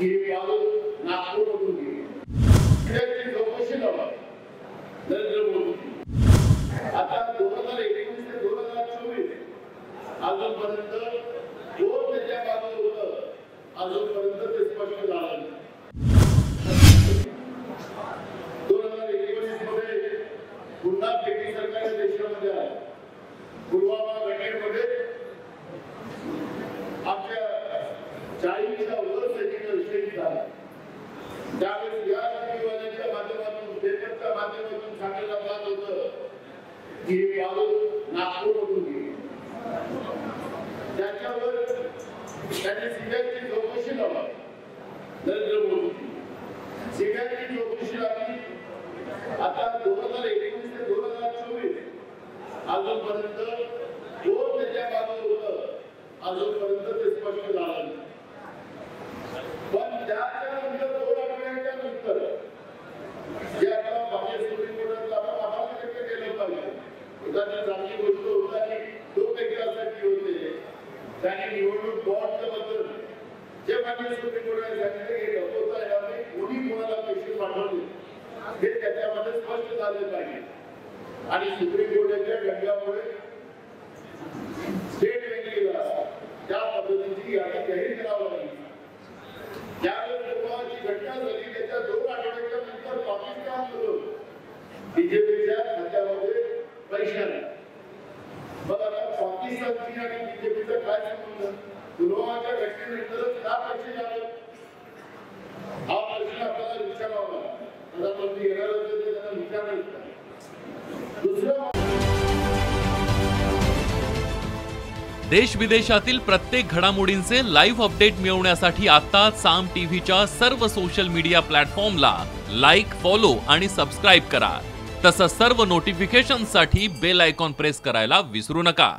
की नागपूरमधून गेली त्याची चौकशी लावा नरेंद्र मोदी। आता 2019 ते 2024 अजूनपर्यंत कोण त्याच्या बाजूला होतं अजूनपर्यंत ते स्पष्ट झालं नाही। 2019 मध्ये पुन्हा ब्रिटिश सरकारच्या देशामध्ये आहे। पुलवामा घटनेमध्ये आपल्या 40च्या वर सैनिक शहीद झाले। त्यावेळेस या टीव्हीवाल्यांच्या माध्यमातून पेपरच्या माध्यमातून सांगितलं जात होतं की हे बाळू नागपूरमधून गेले। त्याच्यावर त्यांनी सीबीआयची चौकशी लावा नरेंद्र मोदी। सीबीआयची चौकशी लागली। आता 2019 ते 2024 अजूनपर्यंत कोण त्याच्या बाजूला होतं अजूनपर्यंत ते स्पष्ट झालं नाही। पण त्याच्यानंतर 2 आठवड्याच्या नंतर जे आपला बाहेर सुप्रीम कोर्टात आपण केलं पाहिजे। उदाहरणार्थ चांगली गोष्ट होता की 2 व्यक्तींसाठी होते त्यांनी निवडणूक बॉन्डबद्दल जे मान्य सुप्रीम कोर्टाने सांगितलं की लपवता येणार नाही, कोणी कोणाला पैसे पाठवले हे त्याच्यामध्ये स्पष्ट झाले पाहिजे। आणि सुप्रीम कोर्टाच्या गंगामुळे स्टेट बँकेला त्या पद्धतीची यादी जाहीर करावी लागली। ज्यावेळेस पुलवामाची घटना झाली त्याच्या 2 आठवड्याच्या नंतर पाकिस्तानकडून बीजेपीच्या खात्यामध्ये पैसे आले। मग आता पाकिस्तानची आणि बीजेपीचा काय संबंध? पुलवामाच्या घटनेनंतरच का पैसे झाले हा प्रश्न आपल्याला विचारावा लागला। प्रधानमंत्री येणार होते ते त्यांना विचारायचं। देश विदेशातील प्रत्येक घडामोडींचे लाईव्ह अपडेट मिळवण्यासाठी आता साम टीव्हीच्या सर्व सोशल मीडिया प्लॅटफॉर्मला लाईक, फॉलो आणि सबस्क्राईब करा। तसंच सर्व नोटिफिकेशनसाठी बेल आयकॉन प्रेस करायला विसरू नका।